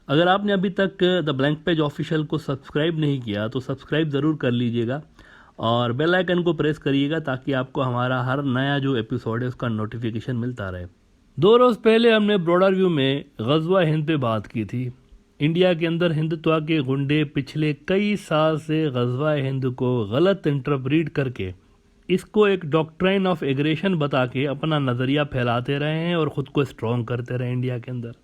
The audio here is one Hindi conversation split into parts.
अगर आपने अभी तक द ब्लैंक पेज ऑफिशियल को सब्सक्राइब नहीं किया तो सब्सक्राइब ज़रूर कर लीजिएगा और बेल आइकन को प्रेस करिएगा ताकि आपको हमारा हर नया जो एपिसोड है उसका नोटिफिकेशन मिलता रहे। 2 रोज़ पहले हमने ब्रॉडर व्यू में ग़ज़वा हिंद पे बात की थी। इंडिया के अंदर हिंदुत्व के गुंडे पिछले कई साल से ग़ज़वा हिंद को गलत इंटरप्रीट करके इसको एक डॉक्ट्राइन ऑफ एग्रेशन बता के अपना नज़रिया फैलाते रहे हैं और ख़ुद को स्ट्रॉन्ग करते रहे इंडिया के अंदर।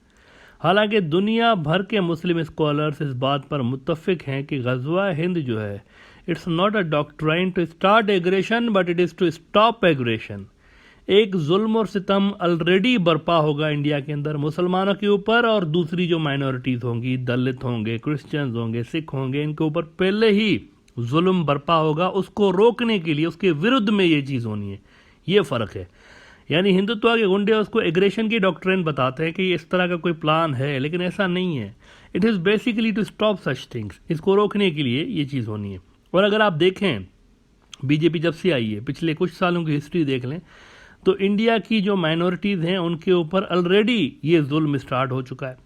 हालांकि दुनिया भर के मुस्लिम स्कॉलर्स इस बात पर मुत्तफिक हैं कि ग़ज़वा हिंद जो है it's not a doctrine to start aggression but it is to stop aggression. एक जुल्म और सितम ऑलरेडी बर्पा होगा इंडिया के अंदर मुसलमानों के ऊपर और दूसरी जो माइनॉरिटीज़ होंगी, दलित होंगे, क्रिश्चियंस होंगे, सिख होंगे, इनके ऊपर पहले ही जुल्म बर्पा होगा। उसको रोकने के लिए उसके विरुद्ध में ये चीज़ होनी है। ये फ़र्क है। यानी हिंदुत्व के गुंडे उसको एग्रेशन की डॉक्ट्रिन बताते हैं कि इस तरह का कोई प्लान है, लेकिन ऐसा नहीं है। It is basically to stop such things. इसको रोकने के लिए ये चीज़ होनी है। और अगर आप देखें बीजेपी जब से आई है, पिछले कुछ सालों की हिस्ट्री देख लें तो इंडिया की जो माइनॉरिटीज़ हैं उनके ऊपर ऑलरेडी ये जुल्म स्टार्ट हो चुका है।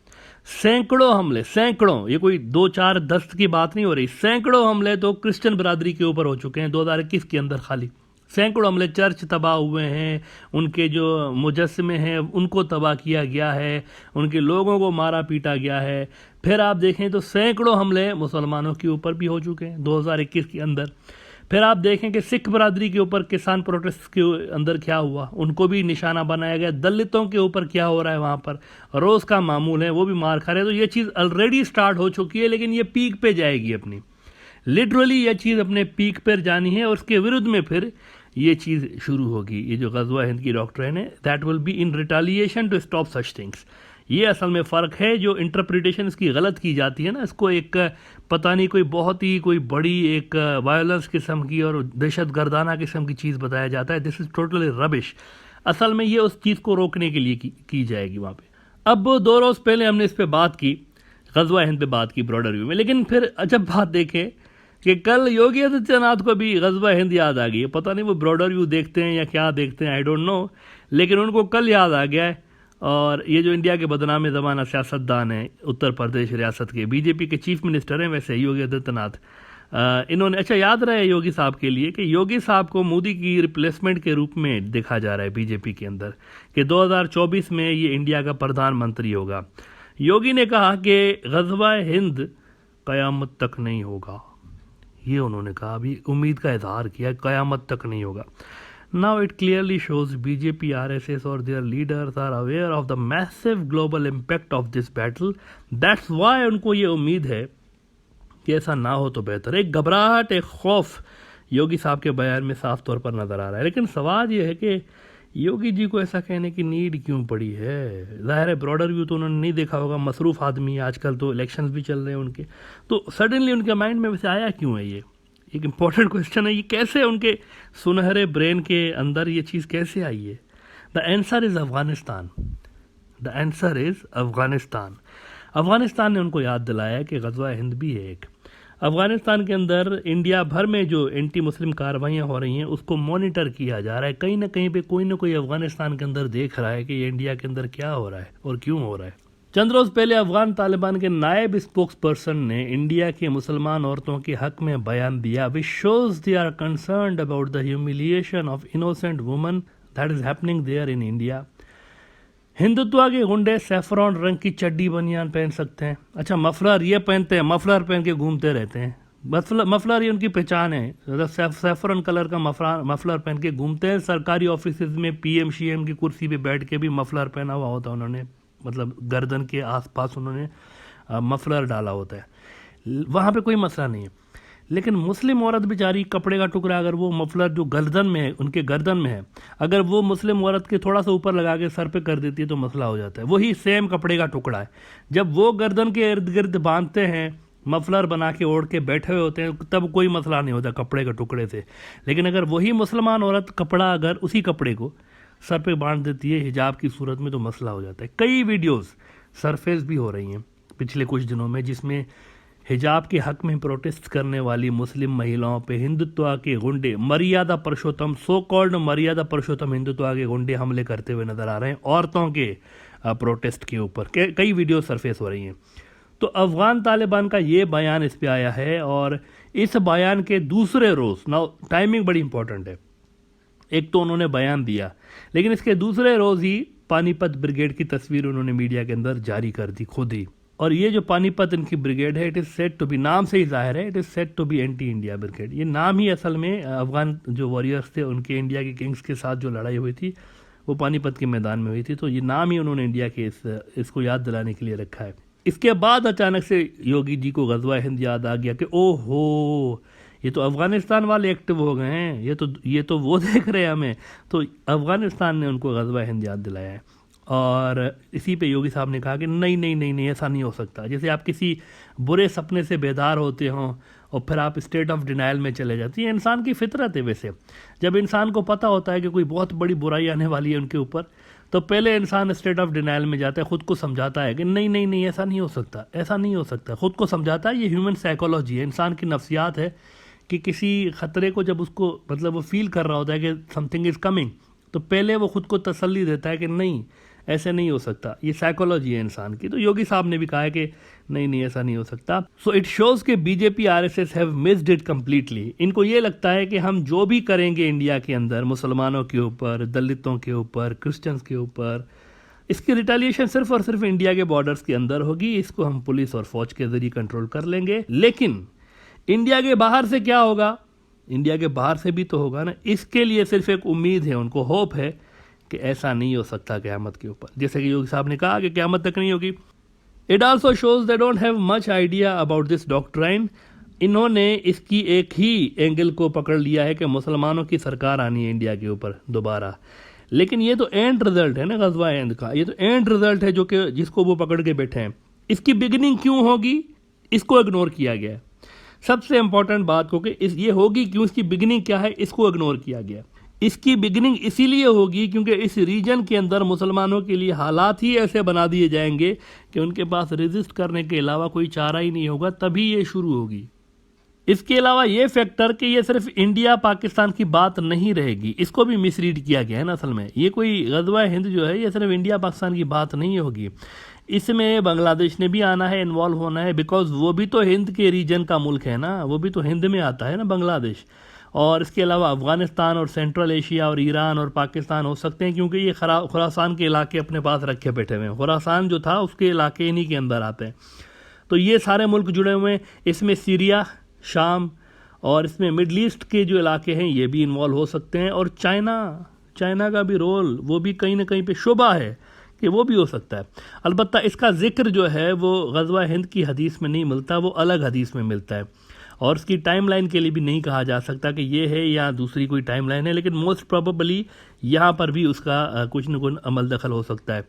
सैकड़ों हमले, सैकड़ों, ये कोई 2, 4, 10 की बात नहीं हो रही, सैकड़ों हमले तो क्रिश्चियन बरादरी के ऊपर हो चुके हैं 2021 के अंदर। खाली सैकड़ों हमले, चर्च तबाह हुए हैं, उनके जो मुजस्समे हैं उनको तबाह किया गया है, उनके लोगों को मारा पीटा गया है। फिर आप देखें तो सैकड़ों हमले मुसलमानों के ऊपर भी हो चुके हैं 2021 के अंदर। फिर आप देखें कि सिख बरादरी के ऊपर किसान प्रोटेस्ट के अंदर क्या हुआ, उनको भी निशाना बनाया गया। दलितों के ऊपर क्या हो रहा है, वहाँ पर रोज़ का मामूल है, वो भी मार खा रहे हैं। तो ये चीज़ ऑलरेडी स्टार्ट हो चुकी है, लेकिन ये पीक पे जाएगी अपनी, लिटरली ये चीज़ अपने पीक पर जानी है और उसके विरुद्ध में फिर ये चीज़ शुरू होगी। ये जो ग़ज़वा हिंद की डॉक्ट्रिन है that will be in retaliation to stop such things. ये असल में फ़र्क है। जो इंटरप्रिटेशन इसकी गलत की जाती है ना, इसको एक पता नहीं कोई बहुत ही कोई बड़ी एक वायलेंस किस्म की और दहशत गर्दाना किस्म की चीज़ बताया जाता है। This is totally rubbish. असल में ये उस चीज़ को रोकने के लिए की जाएगी वहाँ पे। अब 2 रोज़ पहले हमने इस पर बात की, ग़ज़वा हिंद पे बात की ब्रॉडर व्यू में, लेकिन फिर जब बात देखें कि कल योगी आदित्यनाथ को भी ग़ज़वा हिंद याद आ गई है। पता नहीं वो ब्रॉडर व्यू देखते हैं या क्या देखते हैं, आई डोंट नो, लेकिन उनको कल याद आ गया है। और ये जो इंडिया के बदनाम ज़माना सियासतदान हैं, उत्तर प्रदेश रियासत के बीजेपी के चीफ मिनिस्टर हैं वैसे योगी आदित्यनाथ, इन्होंने अच्छा याद रहे योगी साहब के लिए कि योगी साहब को मोदी की रिप्लेसमेंट के रूप में देखा जा रहा है बीजेपी के अंदर कि 2024 में ये इंडिया का प्रधानमंत्री होगा। योगी ने कहा कि ग़ज़वा हिंद क़यामत तक नहीं होगा, ये उन्होंने कहा, अभी उम्मीद का इजहार किया, क़यामत तक नहीं होगा। Now it clearly shows BJP, RSS और their leaders are aware of the massive global impact of this battle. That's why उनको ये उम्मीद है कि ऐसा ना हो तो बेहतर। एक घबराहट, एक खौफ योगी साहब के बयान में साफ तौर पर नज़र आ रहा है। लेकिन सवाल ये है कि योगी जी को ऐसा कहने की नीड क्यों पड़ी है? ज़ाहिर है ब्रॉडर व्यू तो उन्होंने नहीं देखा होगा, मसरूफ़ आदमी है, आजकल तो इलेक्शंस भी चल रहे हैं उनके, तो सडनली उनके माइंड में वैसे आया क्यों है? ये एक इम्पॉर्टेंट क्वेश्चन है। ये कैसे उनके सुनहरे ब्रेन के अंदर ये चीज़ कैसे आई है? The answer is Afghanistan. The answer is Afghanistan. Afghanistan ने उनको याद दिलाया कि ग़ज़वा हिंद भी है एक। अफ़गानिस्तान के अंदर इंडिया भर में जो एंटी मुस्लिम कार्रवाइयाँ हो रही हैं उसको मॉनिटर किया जा रहा है। कहीं ना कहीं पे कोई ना कोई अफ़गानिस्तान के अंदर देख रहा है कि ये इंडिया के अंदर क्या हो रहा है और क्यों हो रहा है। चंद रोज़ पहले अफ़गान तालिबान के नायब स्पोक्स पर्सन ने इंडिया के मुसलमान औरतों के हक़ में बयान दिया, which shows they are concerned about the humiliation of innocent woman that is happening there in India. Hindutva के गुंडे सैफरॉन रंग की चड्डी बनियान पहन सकते हैं, अच्छा मफलर ये पहनते हैं, मफलर पहन के घूमते रहते हैं। मफलर ये उनकी पहचान है, सैफरन कलर का मफलर पहन के घूमते हैं। सरकारी ऑफिस में PM CM की कुर्सी पे बैठ के भी मफलर पहना हुआ होता है उन्होंने, मतलब गर्दन के आसपास उन्होंने मफलर डाला होता है। वहाँ पे कोई मसला नहीं है। लेकिन मुस्लिम औरत बेचारी कपड़े का टुकड़ा, अगर वो मफलर जो गर्दन में है, उनके गर्दन में है, अगर वो मुस्लिम औरत के थोड़ा सा ऊपर लगा के सर पे कर देती है तो मसला हो जाता है। वही सेम कपड़े का टुकड़ा है, जब वो गर्दन के इर्द गिर्द बांधते हैं, मफलर बना के ओढ़ के बैठे हुए होते हैं, तब कोई मसला नहीं होता कपड़े के टुकड़े से। लेकिन अगर वही मुसलमान औरत कपड़ा, अगर उसी कपड़े को सर पे बांध देती है हिजाब की सूरत में, तो मसला हो जाता है। कई वीडियोस सरफेस भी हो रही हैं पिछले कुछ दिनों में जिसमें हिजाब के हक में प्रोटेस्ट करने वाली मुस्लिम महिलाओं पे हिंदुत्व के गुंडे, मर्यादा पुरुषोत्तम, सो कॉल्ड मर्यादा पुरुषोत्तम हिंदुत्व के गुंडे हमले करते हुए नजर आ रहे हैं औरतों के प्रोटेस्ट के ऊपर। कई वीडियो सरफेस हो रही हैं। तो अफगान तालिबान का ये बयान इस पे आया है, और इस बयान के दूसरे रोज़, नाउ टाइमिंग बड़ी इंपॉर्टेंट है, एक तो उन्होंने बयान दिया, लेकिन इसके दूसरे रोज़ ही पानीपत ब्रिगेड की तस्वीर उन्होंने मीडिया के अंदर जारी कर दी खुद ही। और ये जो पानीपत इनकी ब्रिगेड है, it is set to be, नाम से ही जाहिर है, it is set to be anti India brigade. ये नाम ही असल में अफगान जो वॉरियर्स थे उनके इंडिया के किंग्स के साथ जो लड़ाई हुई थी वो पानीपत के मैदान में हुई थी, तो ये नाम ही उन्होंने इंडिया के इसको याद दिलाने के लिए रखा है। इसके बाद अचानक से योगी जी को ग़ज़वा हिंद याद आ गया कि ओहो, ये तो अफ़गानिस्तान वाले एक्टिव हो गए हैं, ये तो वो देख रहे हैं हमें। तो अफ़गानिस्तान ने उनको ग़ज़वा हिंद याद दिलाया है, और इसी पे योगी साहब ने कहा कि नहीं नहीं नहीं नहीं, ऐसा नहीं हो सकता। जैसे आप किसी बुरे सपने से बेदार होते हों और फिर आप स्टेट ऑफ डिनाइल में चले जाते हैं, इंसान की फितरत है। वैसे जब इंसान को पता होता है कि कोई बहुत बड़ी बुराई आने वाली है उनके ऊपर, तो पहले इंसान स्टेट ऑफ डिनाइल में जाता है, खुद को समझाता है कि नहीं नहीं नहीं, ऐसा नहीं हो सकता, ऐसा नहीं हो सकता, खुद को समझाता है। ये ह्यूमन साइकोलॉजी है, इंसान की नफ्सियात है कि किसी ख़तरे को जब उसको मतलब वो फील कर रहा होता है कि समथिंग इज़ कमिंग, तो पहले वो खुद को तसल्ली देता है कि नहीं, ऐसे नहीं हो सकता। ये साइकोलॉजी है इंसान की। तो योगी साहब ने भी कहा है कि नहीं नहीं, ऐसा नहीं हो सकता। सो इट शोज़ कि BJP RSS have missed it completely. इनको ये लगता है कि हम जो भी करेंगे इंडिया के अंदर मुसलमानों के ऊपर, दलितों के ऊपर, क्रिश्चियंस के ऊपर, इसकी रिटेलिएशन सिर्फ और सिर्फ इंडिया के बॉर्डर्स के अंदर होगी। इसको हम पुलिस और फौज के जरिए कंट्रोल कर लेंगे। लेकिन इंडिया के बाहर से क्या होगा? इंडिया के बाहर से भी तो होगा ना। इसके लिए सिर्फ एक उम्मीद है, उनको होप है कि ऐसा नहीं हो सकता क़यामत के ऊपर। जैसे कि योगी साहब ने कहा कि क़यामत तक नहीं होगी। It also shows they don't have much idea about this doctrine. इन्होंने इसकी एक ही एंगल को पकड़ लिया है कि मुसलमानों की सरकार आनी है इंडिया के ऊपर दोबारा। लेकिन ये तो एंड रिजल्ट है ना ग़ज़वा हिंद का, ये तो एंड रिजल्ट है जो कि जिसको वो पकड़ के बैठे हैं। इसकी बिगिनिंग क्यों होगी, इसको इग्नोर किया गया है। सबसे इंपॉर्टेंट बात क्योंकि ये होगी क्यों, इसकी बिगिनिंग क्या है, इसको इग्नोर किया गया। इसकी बिगिनिंग इसीलिए होगी क्योंकि इस रीजन के अंदर मुसलमानों के लिए हालात ही ऐसे बना दिए जाएंगे कि उनके पास रेजिस्ट करने के अलावा कोई चारा ही नहीं होगा, तभी ये शुरू होगी। इसके अलावा ये फैक्टर कि ये सिर्फ इंडिया पाकिस्तान की बात नहीं रहेगी, इसको भी मिसरीड किया गया है ना। असल में ये कोई ग़ज़वा हिंद जो है ये सिर्फ इंडिया पाकिस्तान की बात नहीं होगी, इसमें बांग्लादेश ने भी आना है, इन्वॉल्व होना है, बिकॉज वो भी तो हिंद के रीजन का मुल्क है ना, वो भी तो हिंद में आता है ना बांग्लादेश। और इसके अलावा अफ़गानिस्तान और सेंट्रल एशिया और ईरान और पाकिस्तान हो सकते हैं, क्योंकि ये खुरासान के इलाके अपने पास रखे बैठे हुए हैं। खुरासान जो था उसके इलाके इन्हीं के अंदर आते हैं। तो ये सारे मुल्क जुड़े हुए हैं। इसमें सीरिया, शाम और इसमें मिडल ईस्ट के जो इलाके हैं ये भी इन्वॉल्व हो सकते हैं। और चाइना का भी रोल, वो भी कहीं ना कहीं पे शुबा है कि वो भी हो सकता है। अलबत्ता इसका जिक्र जो है वो ग़ज़वा हिंद की हदीस में नहीं मिलता, वो अलग हदीस में मिलता है। और उसकी टाइमलाइन के लिए भी नहीं कहा जा सकता कि ये है या दूसरी कोई टाइमलाइन है, लेकिन मोस्ट प्रोबेबली यहाँ पर भी उसका कुछ न कुछ अमल दखल हो सकता है।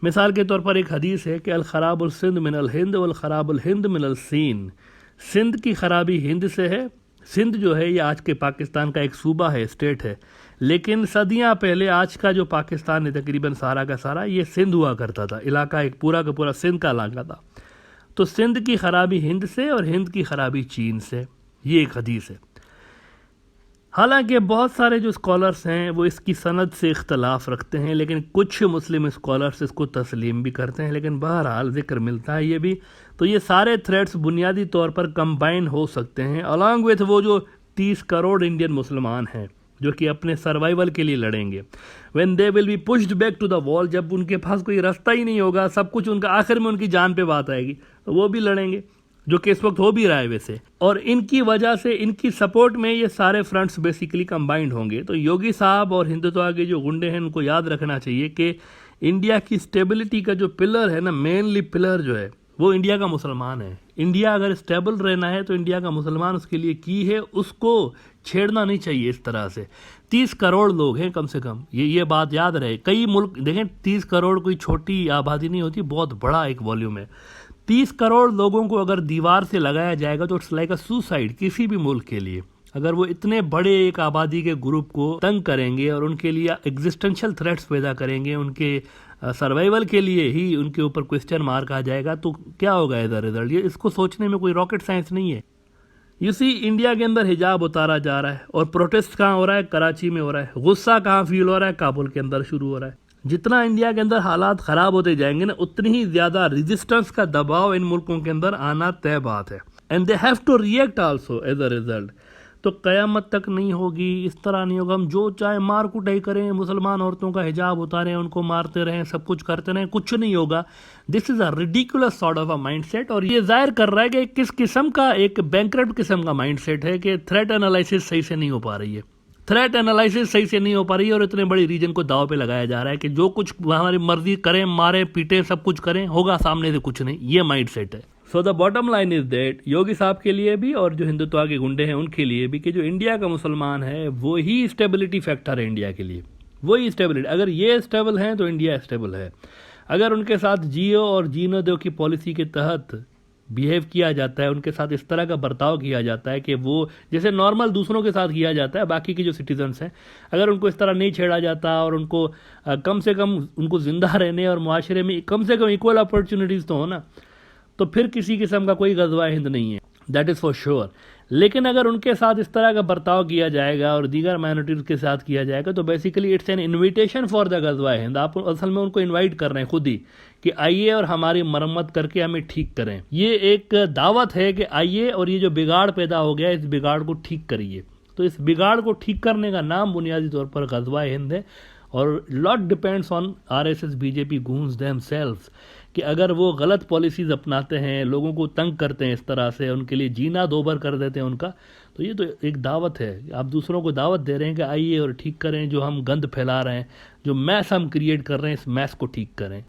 मिसाल के तौर पर एक हदीस है कि अल ख़राबुल सिंध मिनल हिंद वल ख़राबुल हिंद मिनल सीन। सिंध की ख़राबी हिंद से है। सिंध जो है ये आज के पाकिस्तान का एक सूबा है, स्टेट है, लेकिन सदियां पहले आज का जो पाकिस्तान है तकरीबन सारा का सारा ये सिंध हुआ करता था, इलाका एक पूरा का पूरा सिंध का इलाका था। तो सिंध की ख़राबी हिंद से और हिंद की ख़राबी चीन से, ये एक हदीस है। हालांकि बहुत सारे जो स्कॉलर्स हैं वो इसकी सनद से इख्तलाफ रखते हैं, लेकिन कुछ मुस्लिम स्कॉलर्स इसको तस्लीम भी करते हैं, लेकिन बहरहाल जिक्र मिलता है ये भी। तो ये सारे थ्रेड्स बुनियादी तौर पर कंबाइन हो सकते हैं अलॉन्ग विथ वो जो 30 करोड़ इंडियन मुसलमान हैं जो कि अपने सर्वाइवल के लिए लड़ेंगे। When they will be pushed back to the wall, जब उनके पास कोई रास्ता ही नहीं होगा, सब कुछ उनका आखिर में उनकी जान पे बात आएगी, तो वो भी लड़ेंगे, जो कि इस वक्त हो भी रहा है वैसे। और इनकी वजह से, इनकी सपोर्ट में ये सारे फ्रंट्स बेसिकली कंबाइंड होंगे। तो योगी साहब और हिंदुत्व के जो गुंडे हैं उनको याद रखना चाहिए कि इंडिया की स्टेबिलिटी का जो पिलर है ना, मेनली पिलर जो है वो इंडिया का मुसलमान है। इंडिया अगर स्टेबल रहना है तो इंडिया का मुसलमान उसके लिए की है, उसको छेड़ना नहीं चाहिए इस तरह से। 30 करोड़ लोग हैं कम से कम, ये बात याद रहे। कई मुल्क देखें, 30 करोड़ कोई छोटी आबादी नहीं होती, बहुत बड़ा एक वॉल्यूम है। 30 करोड़ लोगों को अगर दीवार से लगाया जाएगा तो इट्स लाइक अ सुसाइड किसी भी मुल्क के लिए। अगर वो इतने बड़े एक आबादी के ग्रुप को तंग करेंगे और उनके लिए एग्जिस्टेंशियल थ्रेट्स पैदा करेंगे, उनके सर्वाइवल के लिए ही उनके ऊपर क्वेश्चन मार्क आ जाएगा, तो क्या होगा एज अ रिजल्ट? ये इसको सोचने में कोई रॉकेट साइंस नहीं है। यू सी, इंडिया के अंदर हिजाब उतारा जा रहा है और प्रोटेस्ट कहाँ हो रहा है? कराची में हो रहा है। गुस्सा कहाँ फील हो रहा है? काबुल के अंदर शुरू हो रहा है। जितना इंडिया के अंदर हालात ख़राब होते जाएंगे ना, उतनी ही ज़्यादा रेजिस्टेंस का दबाव इन मुल्कों के अंदर आना तय बात है। And they have to react also as a result. तो क़यामत तक नहीं होगी, इस तरह नहीं होगा, हम जो चाहे मार कुटाई करें, मुसलमान औरतों का हिजाब उतारें, उनको मारते रहें, सब कुछ करते रहें, कुछ नहीं होगा। This is a ridiculous sort of a mindset. और ये जाहिर कर रहा है कि किस किस्म का एक बैंकरप्ट किस्म का माइंडसेट है कि थ्रेट एनालिसिस सही से नहीं हो पा रही है। थ्रेट एनालिसिस सही से नहीं हो पा रही है और इतने बड़ी रीजन को दाव पे लगाया जा रहा है कि जो कुछ हमारी मर्जी करें, मारे पीटे, सब कुछ करें, होगा सामने से कुछ नहीं। ये माइंडसेट है। So the bottom line is that Yogi साहब के लिए भी और जो हिंदुत्व के गुंडे हैं उनके लिए भी कि जो इंडिया का मुसलमान है वो ही स्टेबिलिटी फैक्टर है इंडिया के लिए, वही स्टेबिलिटी। अगर ये स्टेबल हैं तो इंडिया स्टेबल है। अगर उनके साथ जियो और जीनो दो की पॉलिसी के तहत बिहेव किया जाता है, उनके साथ इस तरह का बर्ताव किया जाता है कि वो जैसे नॉर्मल दूसरों के साथ किया जाता है बाकी के जो सिटीजन्स हैं, अगर उनको इस तरह नहीं छेड़ा जाता और उनको कम से कम उनको ज़िंदा रहने और मुआशरे में कम से कम इक्वल अपॉर्चुनिटीज़ तो हो ना, तो फिर किसी किस्म का कोई गज़वा हिंद नहीं है, दैट इज़ फॉर श्योर। लेकिन अगर उनके साथ इस तरह का बर्ताव किया जाएगा और दीगर माइनॉरिटीज़ के साथ किया जाएगा तो basically it's an invitation for the Ghazwa Hind. आप असल में उनको इनवाइट कर रहे हैं खुद ही कि आइए और हमारी मरम्मत करके हमें ठीक करें। ये एक दावत है कि आइए और ये जो बिगाड़ पैदा हो गया इस बिगाड़ को ठीक करिए। तो इस बिगाड़ को ठीक करने का नाम बुनियादी तौर पर गज़वा हिंद है। और lot depends on RSS BJP goons themselves कि अगर वो गलत पॉलिसीज़ अपनाते हैं, लोगों को तंग करते हैं, इस तरह से उनके लिए जीना दोभर कर देते हैं उनका, तो ये तो एक दावत है। आप दूसरों को दावत दे रहे हैं कि आइए और ठीक करें, जो हम गंद फैला रहे हैं, जो मैस हम क्रिएट कर रहे हैं, इस मैस को ठीक करें।